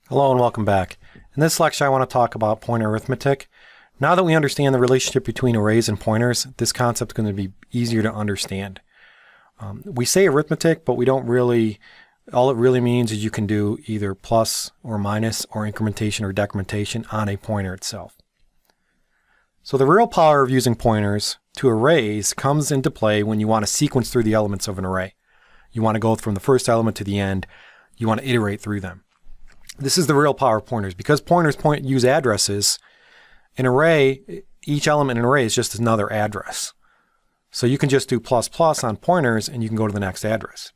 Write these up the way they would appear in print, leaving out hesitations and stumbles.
Hello and welcome back. In this lecture I want to talk about pointer arithmetic. Now that we understand the relationship between arrays and pointers, this concept is going to be easier to understand. We say arithmetic, but we don't really, all it really means is you can do either plus or minus or incrementation or decrementation on a pointer itself. So the real power of using pointers to arrays comes into play when you want to sequence through the elements of an array. You want to go from the first element to the end. You want to iterate through them. This is the real power of pointers. Because pointers use addresses, an array, each element in an array is just another address. So you can just do plus plus on pointers and you can go to the next address.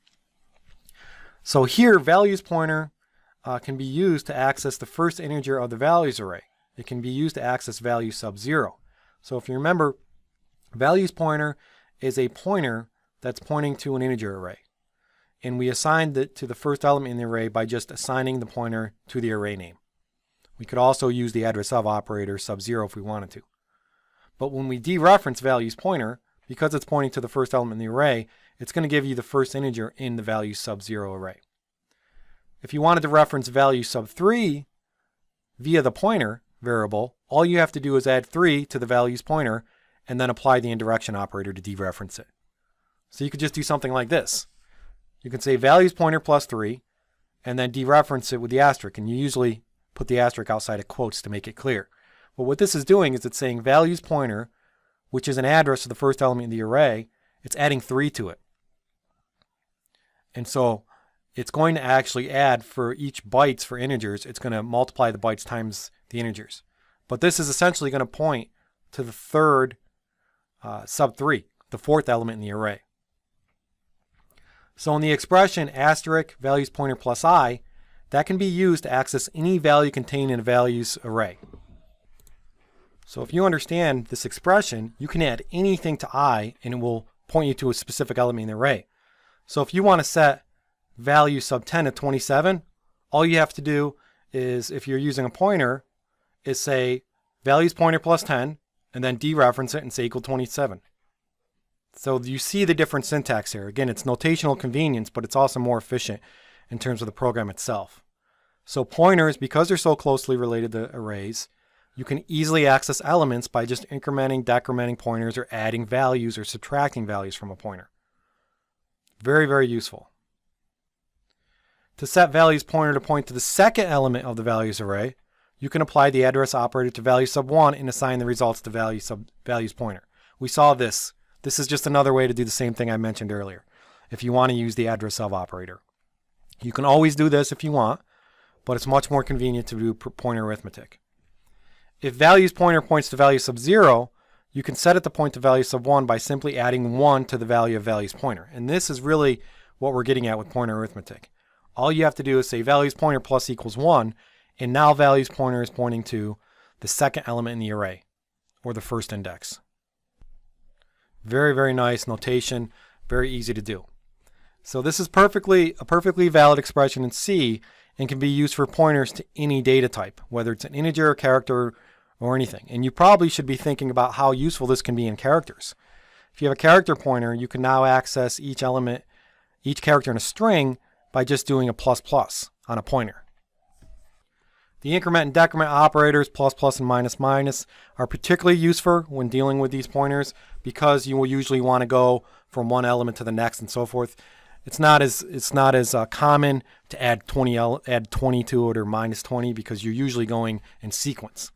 So here, values pointer can be used to access the first integer of the values array. It can be used to access value sub 0. So if you remember, values pointer is a pointer that's pointing to an integer array. And we assigned it to the first element in the array by just assigning the pointer to the array name. We could also use the address of operator sub 0 if we wanted to. But when we dereference values pointer, because it's pointing to the first element in the array, it's going to give you the first integer in the value sub 0 array. If you wanted to reference value sub 3 via the pointer variable, all you have to do is add 3 to the values pointer and then apply the indirection operator to dereference it. So you could just do something like this. You can say values pointer plus 3 and then dereference it with the asterisk, and you usually put the asterisk outside of quotes to make it clear. But what this is doing is it's saying values pointer, which is an address of the first element in the array, it's adding 3 to it. And so it's going to actually add for each bytes for integers, it's going to multiply the bytes times the integers. But this is essentially going to point to the third sub 3, the fourth element in the array. So in the expression asterisk values pointer plus I, that can be used to access any value contained in a values array. So if you understand this expression, you can add anything to I and it will point you to a specific element in the array. So if you want to set value sub 10 to 27, all you have to do is, if you're using a pointer, is say values pointer plus 10 and then dereference it and say equal 27. So you see the different syntax here. Again, it's notational convenience, but it's also more efficient in terms of the program itself. So pointers, because they're so closely related to arrays, you can easily access elements by just incrementing, decrementing pointers, or adding values or subtracting values from a pointer. Very, very useful. To set values pointer to point to the second element of the values array, you can apply the address operator to value sub 1 and assign the results to values pointer. We saw this. This is just another way to do the same thing I mentioned earlier, if you want to use the address of operator. You can always do this if you want, but it's much more convenient to do pointer arithmetic. If values pointer points to value sub 0, you can set it to point to value sub 1 by simply adding 1 to the value of values pointer. And this is really what we're getting at with pointer arithmetic. All you have to do is say values pointer plus equals 1, and now values pointer is pointing to the second element in the array, or the first index. Very, very nice notation, very easy to do. So this is a perfectly valid expression in C and can be used for pointers to any data type, whether it's an integer, a character, or anything. And you probably should be thinking about how useful this can be in characters. If you have a character pointer, you can now access each element, each character in a string by just doing a plus plus on a pointer. The increment and decrement operators, plus plus and minus minus, are particularly useful when dealing with these pointers because you will usually want to go from one element to the next and so forth. It's not as common to add 20 to it or minus 20 because you're usually going in sequence.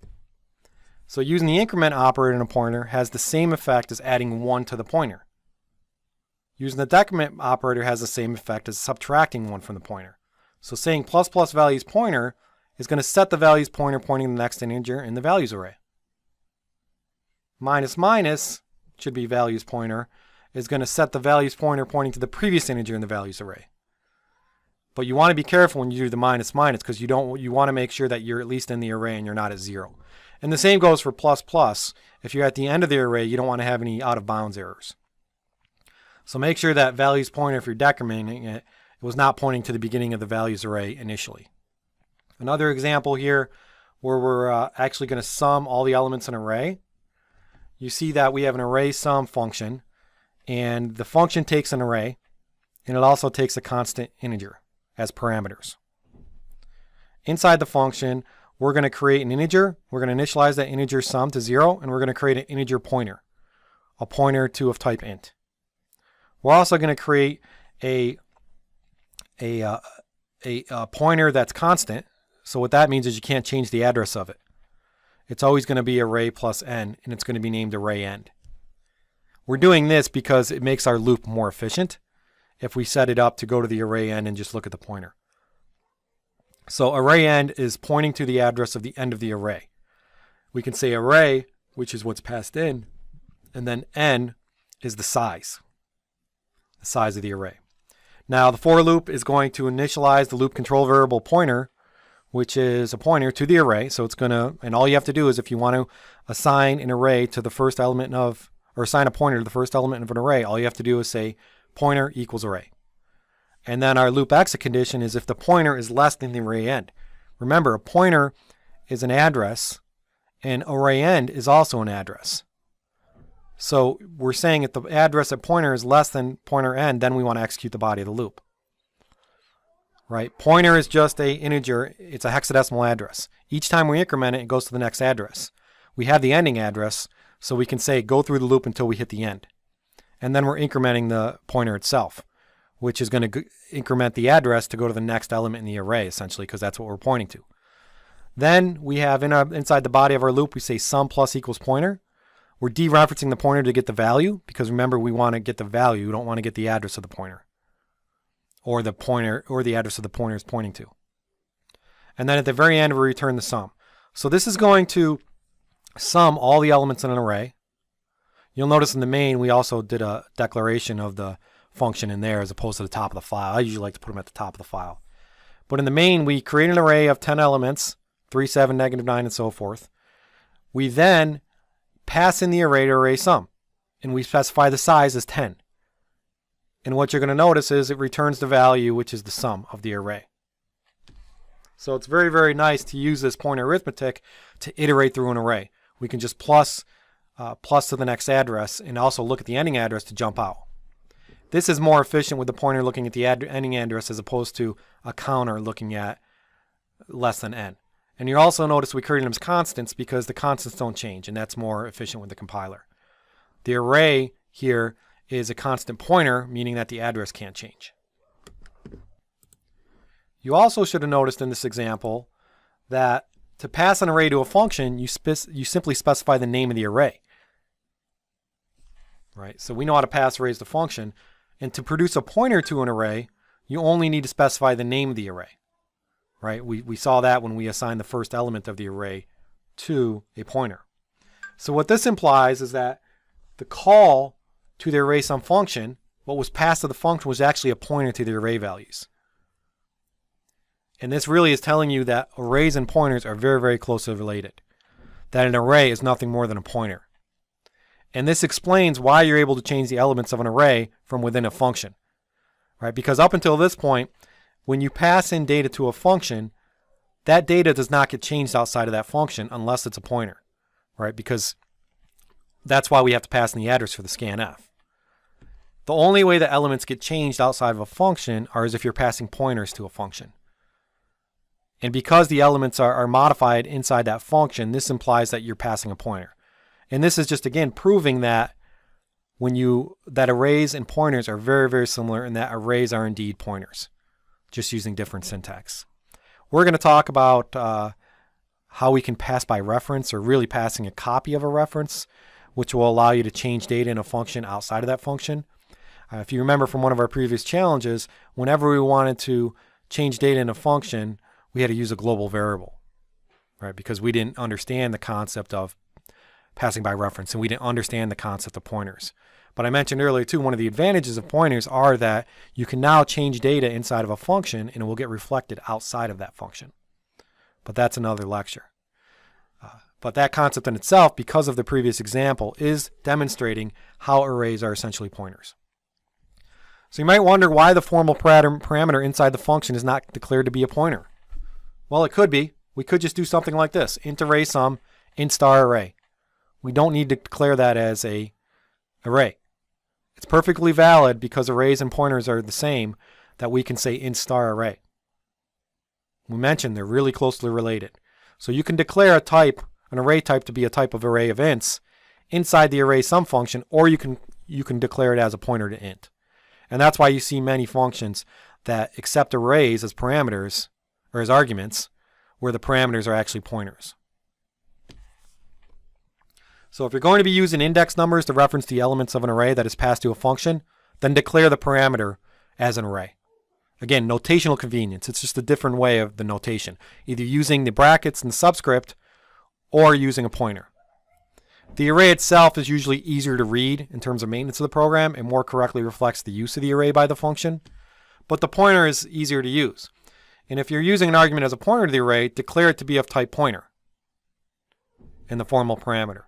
So using the increment operator in a pointer has the same effect as adding 1 to the pointer. Using the decrement operator has the same effect as subtracting 1 from the pointer. So saying plus plus values pointer is going to set the values pointer pointing to the next integer in the values array. Minus minus should be values pointer is going to set the values pointer pointing to the previous integer in the values array. But you want to be careful when you do the minus minus because you want to make sure that you're at least in the array and you're not at 0. And the same goes for plus plus. If you're at the end of the array, you don't want to have any out of bounds errors. So make sure that values pointer, if you're decrementing it, it was not pointing to the beginning of the values array initially. Another example here where we're actually going to sum all the elements in an array. You see that we have an array sum function, and the function takes an array, and it also takes a constant integer as parameters. inside the function, we're going to create an integer. We're going to initialize that integer sum to 0, and we're going to create an integer pointer, a pointer to of type int. We're also going to create a pointer that's constant. So what that means is you can't change the address of it. It's always going to be array plus n, and it's going to be named array end. We're doing this because it makes our loop more efficient if we set it up to go to the array end and just look at the pointer. So array end is pointing to the address of the end of the array. We can say array, which is what's passed in, and then n is the size of the array. Now the for loop is going to initialize the loop control variable pointer, which is a pointer to the array. So it's going to, and all you have to do is if you want to assign an array to the first element of, or assign a pointer to the first element of an array, all you have to do is say pointer equals array. And then our loop exit condition is if the pointer is less than the array end. Remember, a pointer is an address, and array end is also an address. So we're saying if the address at pointer is less than pointer end, then we want to execute the body of the loop. Right? Pointer is just an integer. It's a hexadecimal address. Each time we increment it, it goes to the next address. We have the ending address, so we can say go through the loop until we hit the end. And then we're incrementing the pointer itself, which is going to increment the address to go to the next element in the array, essentially, because that's what we're pointing to. Then we have inside the body of our loop, we say sum plus equals pointer. We're dereferencing the pointer to get the value, because remember, we want to get the value. We don't want to get the address of the pointer, or the pointer, or the address of the pointer is pointing to. And then at the very end, we return the sum. So this is going to sum all the elements in an array. You'll notice in the main, we also did a declaration of the function in there as opposed to the top of the file. I usually like to put them at the top of the file. But in the main, we create an array of 10 elements, 3, 7, -9, and so forth. We then pass in the array to array sum, and we specify the size as 10. And what you're going to notice is it returns the value, which is the sum of the array. So it's very, very nice to use this pointer arithmetic to iterate through an array. We can just plus to the next address and also look at the ending address to jump out. This is more efficient with the pointer looking at the ending address as opposed to a counter looking at less than n. And you also notice we created them as constants because the constants don't change, and that's more efficient with the compiler. The array here is a constant pointer, meaning that the address can't change. You also should have noticed in this example that to pass an array to a function, you simply specify the name of the array. Right? So we know how to pass arrays to function, and to produce a pointer to an array, you only need to specify the name of the array. Right? We saw that when we assigned the first element of the array to a pointer. So what this implies is that the call to the array sum function, what was passed to the function was actually a pointer to the array values. And this really is telling you that arrays and pointers are very, very closely related. That an array is nothing more than a pointer. And this explains why you're able to change the elements of an array from within a function. Right? Because up until this point, when you pass in data to a function, that data does not get changed outside of that function unless it's a pointer. Right? Because that's why we have to pass in the address for the scanf. The only way that elements get changed outside of a function is if you're passing pointers to a function. And because the elements are modified inside that function, this implies that you're passing a pointer. And this is just, again, proving that that arrays and pointers are very, very similar, and that arrays are indeed pointers, just using different syntax. We're going to talk about how we can pass by reference, or really passing a copy of a reference, which will allow you to change data in a function outside of that function. If you remember from one of our previous challenges, whenever we wanted to change data in a function, we had to use a global variable, right? Because we didn't understand the concept of passing by reference, and we didn't understand the concept of pointers. But I mentioned earlier too, one of the advantages of pointers are that you can now change data inside of a function and it will get reflected outside of that function. But that's another lecture. But that concept in itself, because of the previous example, is demonstrating how arrays are essentially pointers. So you might wonder why the formal parameter inside the function is not declared to be a pointer. Well, it could be. We could just do something like this: int array sum, int star array. We don't need to declare that as a array. It's perfectly valid because arrays and pointers are the same, that we can say int star array. We mentioned they're really closely related. So you can declare a type, an array type, to be a type of array of ints inside the array sum function, or you can declare it as a pointer to int. And that's why you see many functions that accept arrays as parameters or as arguments, where the parameters are actually pointers. So if you're going to be using index numbers to reference the elements of an array that is passed to a function, then declare the parameter as an array. Again, notational convenience. It's just a different way of the notation, either using the brackets and the subscript or using a pointer. The array itself is usually easier to read in terms of maintenance of the program and more correctly reflects the use of the array by the function, but the pointer is easier to use. And if you're using an argument as a pointer to the array, declare it to be of type pointer in the formal parameter.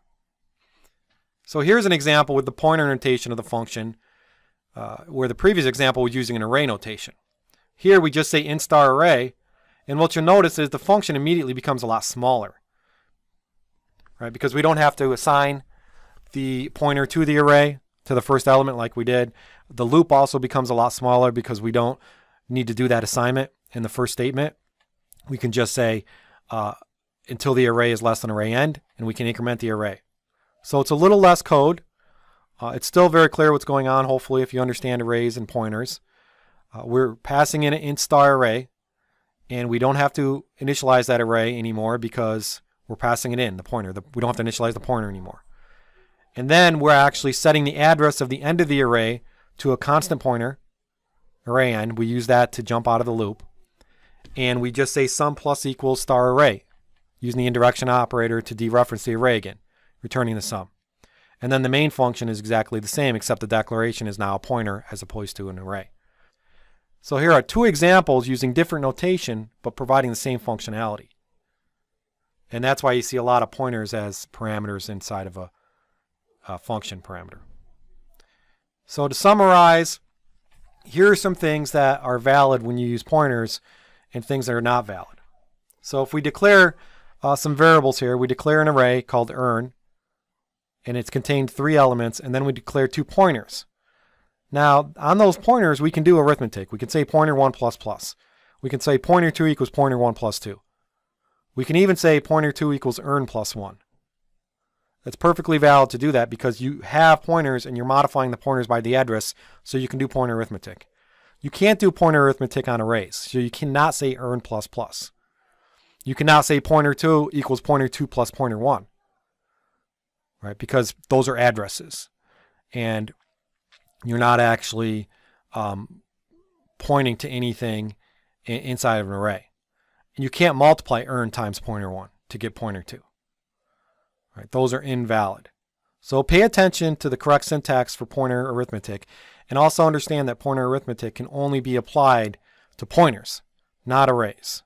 So here's an example with the pointer notation of the function, where the previous example was using an array notation. Here we just say int star array, and what you'll notice is the function immediately becomes a lot smaller, right? Because we don't have to assign the pointer to the array, to the first element like we did. The loop also becomes a lot smaller because we don't need to do that assignment in the first statement. We can just say until the array is less than array end, and we can increment the array. So it's a little less code. It's still very clear what's going on, hopefully, if you understand arrays and pointers. We're passing in an int star array, and we don't have to initialize that array anymore because we're passing it in, the pointer. We don't have to initialize the pointer anymore. And then we're actually setting the address of the end of the array to a constant pointer, array end. We use that to jump out of the loop. And we just say sum plus equals star array, using the indirection operator to dereference the array again, returning the sum. And then the main function is exactly the same, except the declaration is now a pointer as opposed to an array. So here are two examples using different notation, but providing the same functionality. And that's why you see a lot of pointers as parameters inside of a function parameter. So to summarize, here are some things that are valid when you use pointers and things that are not valid. So if we declare some variables here, we declare an array called earn, and it's contained 3 elements, and then we declare 2 pointers. Now, on those pointers, we can do arithmetic. We can say pointer 1 plus plus. We can say pointer 2 equals pointer 1 plus 2. We can even say pointer 2 equals earn plus 1. It's perfectly valid to do that because you have pointers and you're modifying the pointers by the address, so you can do pointer arithmetic. You can't do pointer arithmetic on arrays, so you cannot say earn plus plus. You cannot say pointer 2 equals pointer 2 plus pointer 1, right? Because those are addresses. And you're not actually pointing to anything inside of an array. And you can't multiply earn times pointer 1 to get pointer 2. Right? Those are invalid. So pay attention to the correct syntax for pointer arithmetic, and also understand that pointer arithmetic can only be applied to pointers, not arrays.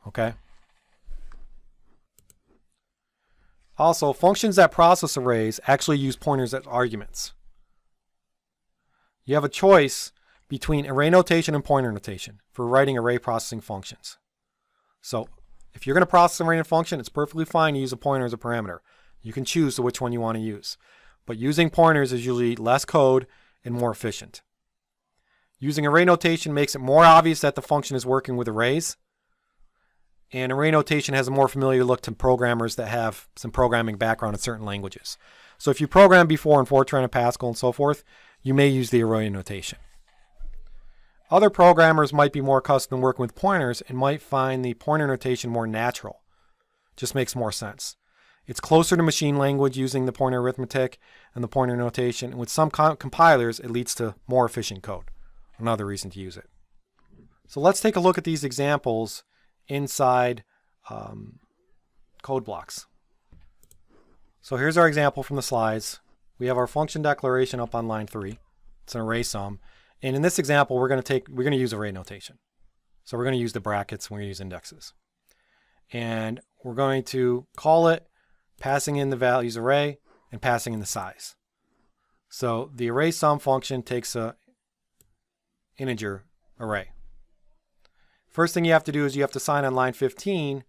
Okay? Also, functions that process arrays actually use pointers as arguments. You have a choice between array notation and pointer notation for writing array processing functions. So if you're going to process an array function, it's perfectly fine to use a pointer as a parameter. You can choose which one you want to use. But using pointers is usually less code and more efficient. Using array notation makes it more obvious that the function is working with arrays. And array notation has a more familiar look to programmers that have some programming background in certain languages. So if you programmed before in Fortran and Pascal and so forth, you may use the array notation. Other programmers might be more accustomed to working with pointers and might find the pointer notation more natural. Just makes more sense. It's closer to machine language using the pointer arithmetic and the pointer notation, and with some compilers it leads to more efficient code. Another reason to use it. So let's take a look at these examples inside code blocks. So here's our example from the slides. We have our function declaration up on line 3. It's an array sum. And in this example, we're going to use array notation. So we're going to use the brackets, we're going to use indexes. And we're going to call it passing in the values array and passing in the size. So the array sum function takes a integer array. First thing you have to do is you have to assign on line 15.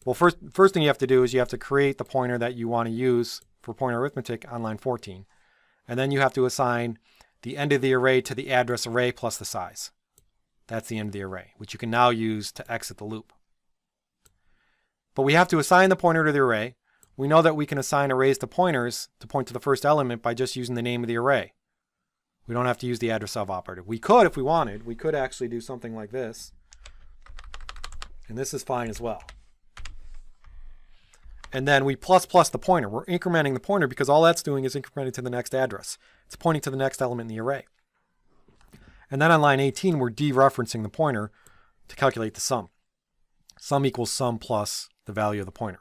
Well, first thing you have to do is you have to create the pointer that you want to use for pointer arithmetic on line 14. And then you have to assign the end of the array to the address array plus the size. That's the end of the array, which you can now use to exit the loop. But we have to assign the pointer to the array. We know that we can assign arrays to pointers to point to the first element by just using the name of the array. We don't have to use the address of operator. We could if we wanted. We could actually do something like this. And this is fine as well. And then we plus the pointer. We're incrementing the pointer because all that's doing is incrementing to the next address. It's pointing to the next element in the array. And then on line 18, we're dereferencing the pointer to calculate the sum. Sum equals sum plus the value of the pointer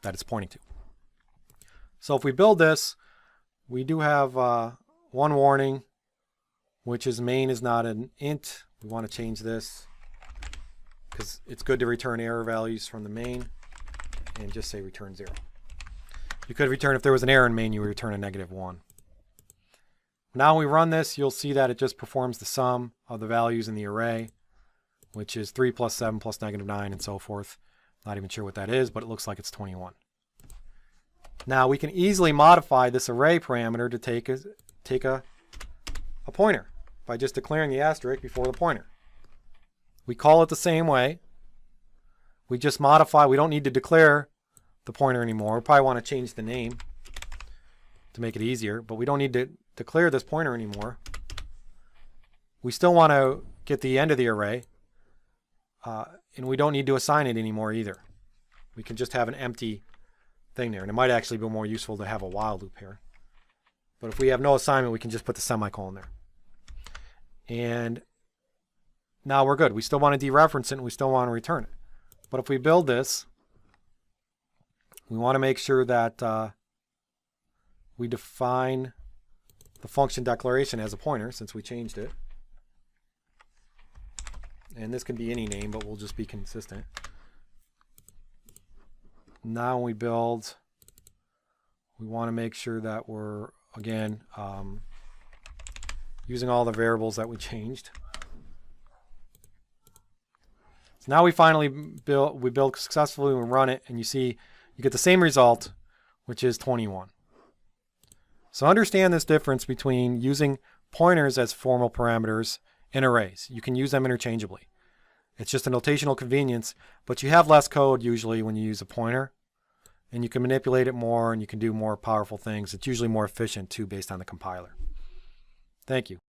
that it's pointing to. So if we build this, we do have one warning, which is main is not an int. We want to change this because it's good to return error values from the main and just say return 0. You could return, if there was an error in main, you would return a -1. Now when we run this, you'll see that it just performs the sum of the values in the array, which is 3 plus 7 plus -9 and so forth. Not even sure what that is, but it looks like it's 21. Now we can easily modify this array parameter to take a pointer by just declaring the asterisk before the pointer. We call it the same way. We just modify. We don't need to declare the pointer anymore. We probably want to change the name to make it easier, but we don't need to declare this pointer anymore. We still want to get the end of the array, and we don't need to assign it anymore either. We can just have an empty thing there, and it might actually be more useful to have a while loop here. But if we have no assignment, we can just put the semicolon there. And now we're good. We still want to dereference it, and we still want to return it. But if we build this, we want to make sure that we define the function declaration as a pointer, since we changed it. And this can be any name, but we'll just be consistent. Now when we build, we want to make sure that we're, again, using all the variables that we changed. So now we finally build successfully, we run it, and you see you get the same result, which is 21. So understand this difference between using pointers as formal parameters and arrays. You can use them interchangeably. It's just a notational convenience, but you have less code usually when you use a pointer, and you can manipulate it more and you can do more powerful things. It's usually more efficient too based on the compiler. Thank you.